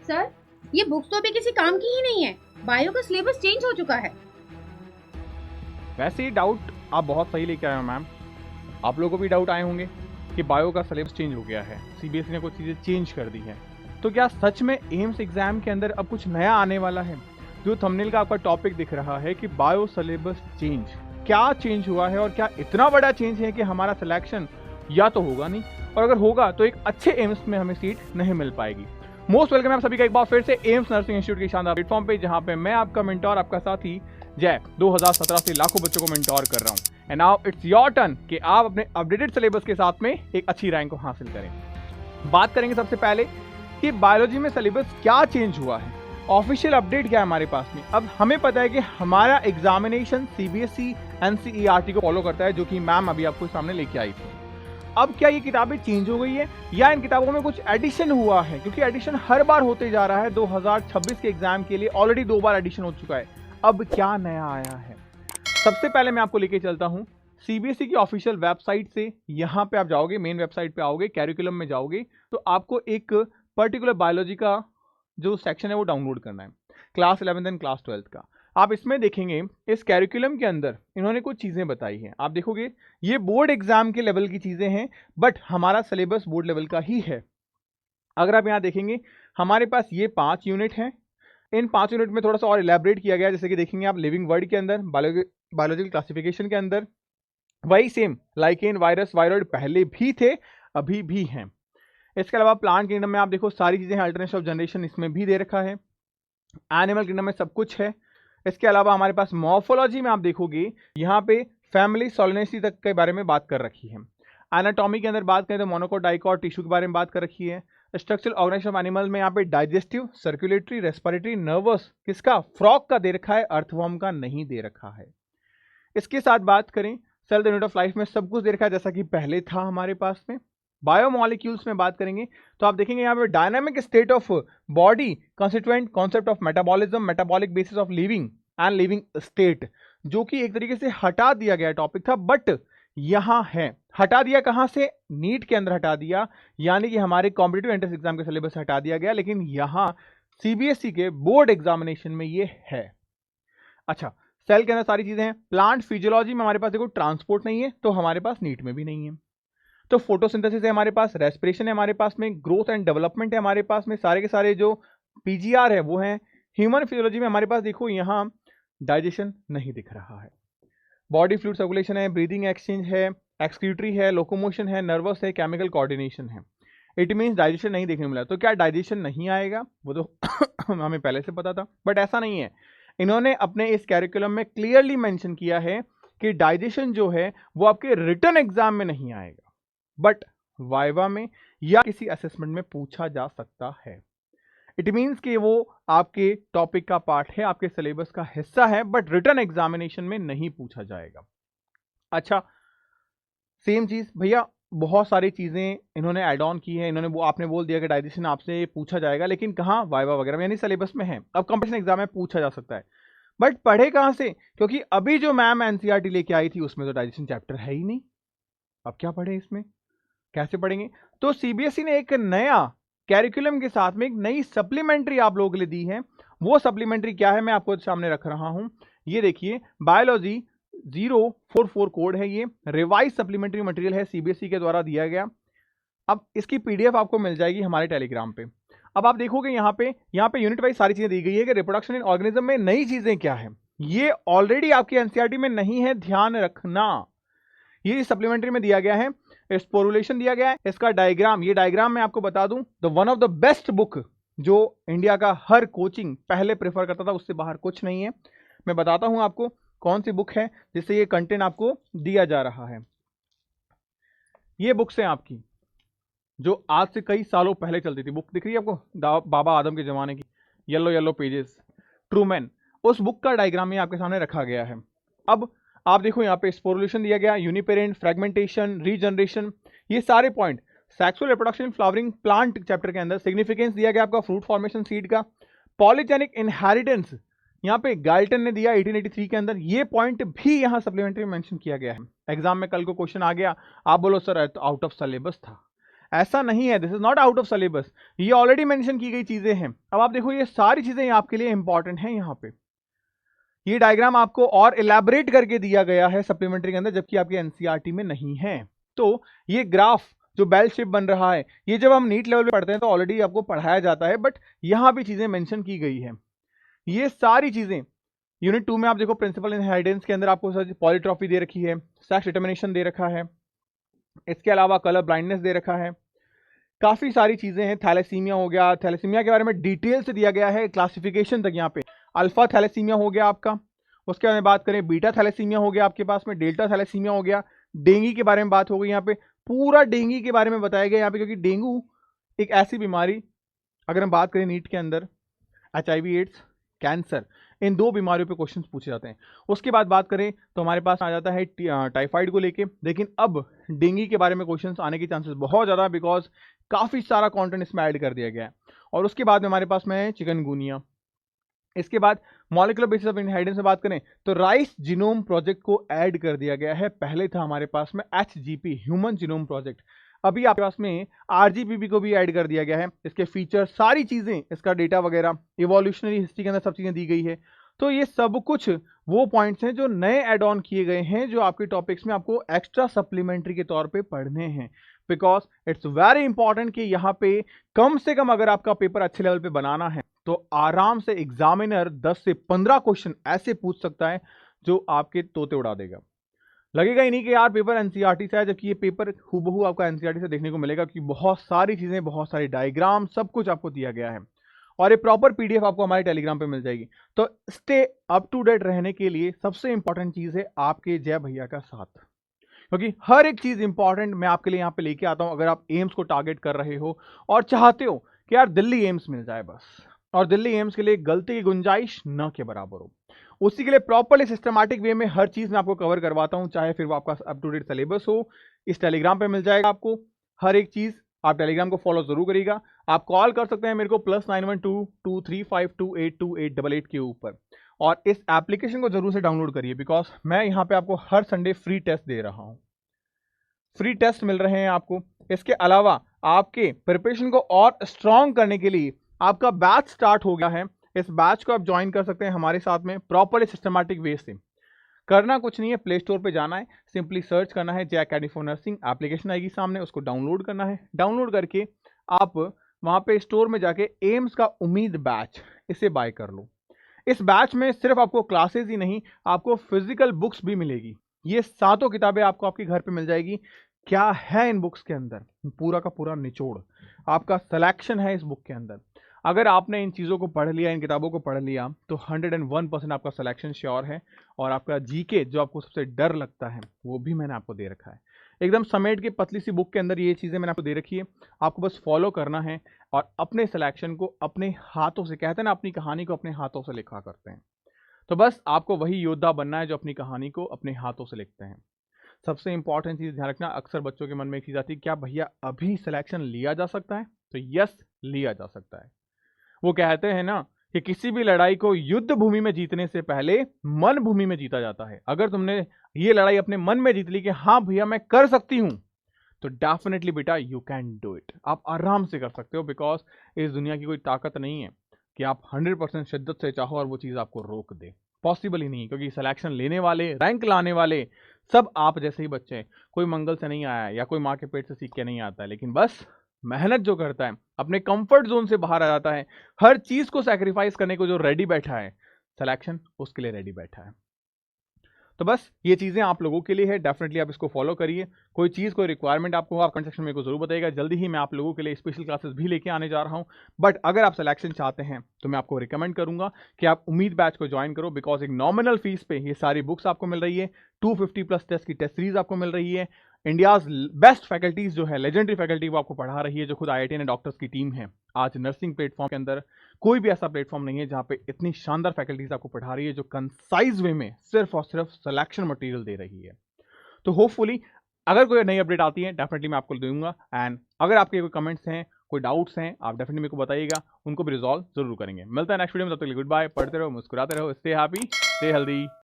Sir, ये books तो अभी किसी काम की ही नहीं है। बायो का सिलेबस चेंज हो चुका है। वैसे ही डाउट आप बहुत सही लेके आए हो मैम। आप लोगों को भी डाउट आए होंगे कि बायो का सिलेबस चेंज हो गया है, सीबीएसई ने कुछ चीज़ें चेंज कर दी है। तो क्या सच में एम्स एग्जाम के अंदर अब कुछ नया आने वाला है? जो थंबनेल का आपका टॉपिक दिख रहा है कि बायो सिलेबस चेंज, क्या चेंज हुआ है और क्या इतना बड़ा चेंज है कि हमारा सिलेक्शन या तो होगा नहीं, और अगर होगा तो एक अच्छे एम्स में हमें सीट नहीं मिल पाएगी। मोस्ट वेलकम आप सभी का एक बार फिर से एम्स नर्सिंग इंस्टीट्यूट के शानदार प्लेटफॉर्म पे, जहां पे मैं आपका मेंटोर, आपका साथी जय 2017 से लाखों बच्चों को मेंटोर कर रहा हूं। And now it's your turn कि आप अपने अपडेटेड सिलेबस के साथ में एक अच्छी रैंक को हासिल करें। बात करेंगे सबसे पहले कि बायोलॉजी में सिलेबस क्या चेंज हुआ है, ऑफिशियल अपडेट क्या है हमारे पास में। अब हमें पता है कि हमारा एग्जामिनेशन सीबीएसई एनसीईआरटी को फॉलो करता है, जो कि मैम अभी आपको सामने लेके आई थी। अब क्या ये किताबें चेंज हो गई है या इन किताबों में कुछ एडिशन हुआ है? क्योंकि एडिशन हर बार होते जा रहा है। 2026 के एग्जाम के लिए ऑलरेडी 2 बार एडिशन हो चुका है। अब क्या नया आया है? सबसे पहले मैं आपको लेके चलता हूं सीबीएसई की ऑफिशियल वेबसाइट से। यहां पे आप जाओगे, मेन वेबसाइट पे आओगे, कैरिकुलम में जाओगे, तो आपको एक पर्टिकुलर बायोलॉजी का जो सेक्शन है वो डाउनलोड करना है, क्लास 11 एंड क्लास 12 का। आप इसमें देखेंगे इस कैरिकुलम के अंदर इन्होंने कुछ चीज़ें बताई हैं। आप देखोगे ये बोर्ड एग्जाम के लेवल की चीज़ें हैं, बट हमारा सिलेबस बोर्ड लेवल का ही है। अगर आप यहाँ देखेंगे हमारे पास ये 5 यूनिट हैं। इन 5 यूनिट में थोड़ा सा और इलेबरेट किया गया है, जैसे कि देखेंगे आप लिविंग वर्ड के अंदर, बायोलॉजिकल क्लासिफिकेशन के अंदर वही सेम लाइकेन, वायरस, वायरॉइड पहले भी थे, अभी भी हैं। इसके अलावा प्लांट किंगडम में आप देखो सारी चीज़ें हैं, अल्टरनेशन ऑफ जनरेशन इसमें भी दे रखा है, एनिमल किंगडम में सब कुछ है। इसके अलावा हमारे पास मॉर्फोलॉजी में आप देखोगे यहाँ पे फैमिली सोलनेसी तक के बारे में बात कर रखी है। एनाटॉमी के अंदर बात करें तो मोनोकोट, डाइकोट, टिश्यू के बारे में बात कर रखी है। स्ट्रक्चरल ऑर्गेनाइजेशन ऑफ एनिमल में यहाँ पे डाइजेस्टिव, सर्कुलेटरी, रेस्पिरेटरी, नर्वस किसका, फ्रॉग का दे रखा है, अर्थवर्म का नहीं दे रखा है। इसके साथ बात करें cell the unit of life में सब कुछ दे रखा है जैसा कि पहले था हमारे पास में। बायोमोलिक्यूल्स में बात करेंगे तो आप देखेंगे यहाँ पे dynamic state of body constituent, concept of metabolism, metabolic basis of living and living state, जो कि एक तरीके से हटा दिया गया टॉपिक था, बट यहां है। हटा दिया कहां से? नीट के अंदर हटा दिया, यानी कि हमारे कॉम्पिटिटिव एंट्रेंस एग्जाम के सिलेबस से हटा दिया गया, लेकिन यहां सीबीएसई के बोर्ड एग्जामिनेशन में ये है। अच्छा, सेल के अंदर सारी चीजें हैं। प्लांट फिजियोलॉजी में हमारे पास देखो ट्रांसपोर्ट नहीं है, तो हमारे पास नीट में भी नहीं है। तो फोटोसिंथेसिस है हमारे पास, रेस्पिरेशन है हमारे पास में, ग्रोथ एंड डेवलपमेंट है हमारे पास में, सारे के सारे जो पीजीआर है वो हैं। ह्यूमन फिजियोलॉजी में हमारे पास देखो यहाँ डाइजेशन नहीं दिख रहा है। बॉडी फ्लूइड सर्कुलेशन है, ब्रीदिंग एक्सचेंज है, एक्सक्रीटरी है, लोकोमोशन है, नर्वस है, केमिकल कोऑर्डिनेशन है। इट मीन्स डाइजेशन नहीं देखने मिला। तो क्या डाइजेशन नहीं आएगा? वो तो हमें पहले से पता था, बट ऐसा नहीं है। इन्होंने अपने इस कैरिकुलम में क्लियरली मेंशन किया है कि डाइजेशन जो है वो आपके रिटन एग्जाम में नहीं आएगा, बट वाइवा में या किसी असेसमेंट में पूछा जा सकता है। इट मीन्स कि वो आपके टॉपिक का पार्ट है, आपके सिलेबस का हिस्सा है, बट रिटन एग्जामिनेशन में नहीं पूछा जाएगा। अच्छा, सेम चीज भैया, बहुत सारी चीजें इन्होंने ऐड ऑन की है। इन्होंने वो आपने बोल दिया कि डाइजेशन आपसे पूछा जाएगा, लेकिन कहाँ, वाइवा वगैरह में, यानी सिलेबस में है। अब कंपटीशन एग्जाम में पूछा जा सकता है, बट पढ़े कहाँ से? क्योंकि अभी जो मैम एनसीईआरटी लेके आई थी उसमें तो डाइजेशन चैप्टर है ही नहीं। अब क्या पढ़े इसमें, कैसे पढ़ेंगे? तो सीबीएसई ने एक नया कैरिकुलम के साथ में एक नई सप्लीमेंट्री आप लोगों के लिए दी है। वो सप्लीमेंट्री क्या है मैं आपको सामने रख रहा हूं। ये देखिए, बायोलॉजी 044 कोड है, ये रिवाइज सप्लीमेंट्री मटेरियल है, सीबीएसई के द्वारा दिया गया। अब इसकी पीडीएफ आपको मिल जाएगी हमारे टेलीग्राम पे। अब आप देखोगे यहाँ पे यूनिट वाइज सारी चीजें दी गई है कि रिप्रोडक्शन इन ऑर्गेनिज्म में नई चीजें क्या है। ये ऑलरेडी आपकी एनसीईआरटी में नहीं है, ध्यान रखना। ये सप्लीमेंट्री में दिया गया है, स्पोरुलेशन दिया गया है, इसका डायग्राम, ये डायग्राम मैं आपको बता दूं, the one of the best book जो इंडिया का हर कोचिंग पहले प्रेफर करता था, उससे बाहर कुछ नहीं है। मैं बताता हूं आपको कौन सी बुक है जिससे ये कंटेंट आपको दिया जा रहा है। ये बुक्स हैं आपकी जो आज से कई सालों पहले चलती थी। बुक दिख रही है आपको, बाबा आदम के जमाने की, येलो येलो पेजेस, ट्रूमैन। उस बुक का डायग्राम ही आपके सामने रखा गया है। अब आप देखो यहाँ पे स्पोरुलेशन दिया गया, यूनिपेरेंट, फ्रेगमेंटेशन, रीजनरेशन, ये सारे point. Sexual reproduction flowering plant chapter के अंदर सिग्निफिकेंस दिया गया आपका फ्रूट फॉर्मेशन सीड का। पॉलीजेनिक इनहेरिटेंस यहाँ पे गाल्टन ने दिया 1883 के अंदर, ये पॉइंट भी यहाँ सप्लीमेंट्री में मेंशन किया गया है। एग्जाम में कल को क्वेश्चन आ गया, आप बोलो सर आउट ऑफ सिलेबस था। ऐसा नहीं है, this is not out of syllabus, ये ऑलरेडी मेंशन की गई चीजें हैं। अब आप देखो ये सारी चीजें आपके लिए इंपॉर्टेंट हैं। यहाँ पे ये डायग्राम आपको और इलैबोरेट करके दिया गया है सप्लीमेंट्री के अंदर, जबकि आपके एनसीईआरटी में नहीं है। तो ये ग्राफ जो बेल शेप बन रहा है, ये जब हम नीट लेवल पे पढ़ते हैं तो ऑलरेडी आपको पढ़ाया जाता है, बट यहां भी चीजें मेंशन की गई है। ये सारी चीजें यूनिट 2 में आप देखो, प्रिंसिपल इनहेरिटेंस के अंदर आपको पॉलीट्रॉफी दे रखी है, सेक्स डिटर्मिनेशन दे रखा है, इसके अलावा कलर ब्लाइंडनेस दे रखा है, काफी सारी चीजें हैं। थैलेसीमिया हो गया, थैलेसीमिया के बारे में डिटेल से दिया गया है, क्लासिफिकेशन तक यहाँ पे। अल्फा थैलेसीमिया हो गया आपका, उसके बारे में बात करें, बीटा थैलेसीमिया हो गया आपके पास में, डेल्टा थैलेसीमिया हो गया, डेंगू के बारे में बात हो गई यहाँ पे, पूरा डेंगू के बारे में बताया गया यहाँ पे, क्योंकि डेंगू एक ऐसी बीमारी, अगर हम बात करें नीट के अंदर, HIV एड्स, कैंसर, इन 2 बीमारियों पे क्वेश्चंस पूछे जाते हैं। उसके बाद बात करें तो हमारे पास आ जाता है टाइफाइड को लेके, लेकिन अब डेंगू के बारे में क्वेश्चंस आने के चांसेस बहुत ज़्यादा, बिकॉज काफ़ी सारा कंटेंट इसमें ऐड कर दिया गया है। और उसके बाद में हमारे पास में है चिकनगुनिया। इसके बाद मॉलिक्यूलर बेसिस ऑफ इनहेरिटेंस में बात करें तो राइस जीनोम प्रोजेक्ट को ऐड कर दिया गया है। पहले था हमारे पास में HGP, ह्यूमन जीनोम प्रोजेक्ट, अभी आपके पास में RGPP को भी ऐड कर दिया गया है। इसके फीचर, सारी चीजें, इसका डेटा वगैरह, इवोल्यूशनरी हिस्ट्री के अंदर सब चीजें दी गई है। तो ये सब कुछ वो पॉइंट्स हैं जो नए एड ऑन किए गए हैं, जो आपके टॉपिक्स में आपको एक्स्ट्रा सप्लीमेंट्री के तौर पे पढ़ने हैं, बिकॉज इट्स वेरी इंपॉर्टेंट कि यहाँ पे कम से कम अगर आपका पेपर अच्छे लेवल पे बनाना है तो आराम से एग्जामिनर 10 से 15 क्वेश्चन ऐसे पूछ सकता है जो आपके तोते उड़ा देगा। लगेगा ही नहीं कि यार पेपर एनसीईआरटी से है, जबकि ये पेपर हूबहू आपका एनसीईआरटी से देखने को मिलेगा, क्योंकि बहुत सारी चीजें, बहुत सारी डायग्राम, सब कुछ आपको दिया गया है। और ये प्रॉपर PDF आपको हमारे टेलीग्राम पे मिल जाएगी। तो स्टे अप टू डेट रहने के लिए सबसे इंपॉर्टेंट चीज है आपके जय भैया का साथ, क्योंकि हर एक चीज इंपॉर्टेंट मैं आपके लिए यहाँ पे लेके आता हूँ। अगर आप एम्स को टारगेट कर रहे हो और चाहते हो कि यार दिल्ली एम्स मिल जाए बस, और दिल्ली एम्स के लिए गलती की गुंजाइश न के बराबर हो, उसी के लिए प्रॉपरली सिस्टमैटिक वे में हर चीज मैं आपको कवर करवाता हूं, चाहे फिर वो आपका अप टू डेट सिलेबस हो। इस टेलीग्राम पे मिल जाएगा आपको हर एक चीज। आप टेलीग्राम को फॉलो जरूर करिएगा। आप कॉल कर सकते हैं मेरे को +912235282888 के ऊपर, और इस एप्लीकेशन को जरूर से डाउनलोड करिए, बिकॉज मैं यहाँ पे आपको हर संडे फ्री टेस्ट दे रहा हूं, फ्री टेस्ट मिल रहे हैं आपको। इसके अलावा आपके प्रिपरेशन को और स्ट्रांग करने के लिए आपका बैच स्टार्ट हो गया है। इस बैच को आप ज्वाइन कर सकते हैं हमारे साथ में प्रॉपरली सिस्टमैटिक वे से। करना कुछ नहीं है, प्ले स्टोर पे जाना है, सिंपली सर्च करना है जे अकेडमी फॉर नर्सिंग, एप्लीकेशन आएगी सामने, उसको डाउनलोड करना है। डाउनलोड करके आप वहां पे स्टोर में जाके एम्स का उम्मीद बैच, इसे बाय कर लो। इस बैच में सिर्फ आपको क्लासेस ही नहीं, आपको फिजिकल बुक्स भी मिलेगी। ये 7 किताबें आपको आपके घर पे मिल जाएगी। क्या है इन बुक्स के अंदर, पूरा का पूरा निचोड़ आपका सिलेक्शन है इस बुक के अंदर। अगर आपने इन चीज़ों को पढ़ लिया, इन किताबों को पढ़ लिया, तो 101% आपका सिलेक्शन श्योर है। और आपका जीके जो आपको सबसे डर लगता है वो भी मैंने आपको दे रखा है, एकदम समेट के पतली सी बुक के अंदर ये चीज़ें मैंने आपको दे रखी है। आपको बस फॉलो करना है और अपने सिलेक्शन को अपने हाथों से, कहते हैं ना अपनी कहानी को अपने हाथों से लिखा करते हैं, तो बस आपको वही योद्धा बनना है जो अपनी कहानी को अपने हाथों से लिखते हैं। सबसे इंपॉर्टेंट चीज़ ध्यान रखना, अक्सर बच्चों के मन में एक चीज़ आती है, क्या भैया अभी सिलेक्शन लिया जा सकता है? तो यस, लिया जा सकता है। वो कहते हैं ना कि किसी भी लड़ाई को युद्ध भूमि में जीतने से पहले मन भूमि में जीता जाता है। अगर तुमने ये लड़ाई अपने मन में जीत ली कि हाँ भैया मैं कर सकती हूं, तो डेफिनेटली बेटा यू कैन डू इट। आप आराम से कर सकते हो, बिकॉज इस दुनिया की कोई ताकत नहीं है कि आप 100% शिद्दत से चाहो और वो चीज़ आपको रोक दे। पॉसिबल ही नहीं, क्योंकि सिलेक्शन लेने वाले, रैंक लाने वाले सब आप जैसे ही बच्चे हैं। कोई मंगल से नहीं आया है या कोई माँ के पेट से सीख के नहीं आता है, लेकिन बस मेहनत जो करता है, अपने कंफर्ट जोन से बाहर आ जाता है, हर चीज को सैक्रिफाइस करने को जो रेडी बैठा है, सिलेक्शन उसके लिए रेडी बैठा है। तो बस ये चीजें आप लोगों के लिए है, डेफिनेटली आप इसको फॉलो करिए। कोई चीज, कोई रिक्वायरमेंट आपको हो, आप कमेंट सेक्शन में को जरूर बताइएगा। जल्दी ही मैं आप लोगों के लिए स्पेशल क्लासेस भी लेके आने जा रहा हूं। बट अगर आप सिलेक्शन चाहते हैं तो मैं आपको रिकमेंड करूंगा कि आप उम्मीद बैच को ज्वाइन करो, बिकॉज एक नॉमिनल फीस पे ये सारी बुक्स आपको मिल रही है, 250+ टेस्ट की टेस्ट सीरीज आपको मिल रही है। इंडियाज बेस्ट फैकल्टीज जो है, लेजेंडरी फैकल्टी, वो आपको पढ़ा रही है, जो खुद IIT एंड डॉक्टर्स की टीम है। आज नर्सिंग प्लेटफॉर्म के अंदर कोई भी ऐसा प्लेटफॉर्म नहीं है जहां पे इतनी शानदार फैकल्टीज आपको पढ़ा रही है, जो कंसाइज वे में सिर्फ और सिर्फ सिलेक्शन मटेरियल दे रही है। तो होपफुली अगर कोई नई अपडेट आती है डेफिनेटली मैं आपको दूंगा। एंड अगर आपके कोई कमेंट्स हैं, कोई डाउट्स हैं, आप डेफिनेटली मेरे को बताइएगा, उनको भी रिजॉल्व जरूर करेंगे। मिलता है नेक्स्ट वीडियो में, तब तक गुड बाय। पढ़ते रहो, मुस्कुराते रहो, स्टे हैप्पी, स्टे हेल्दी।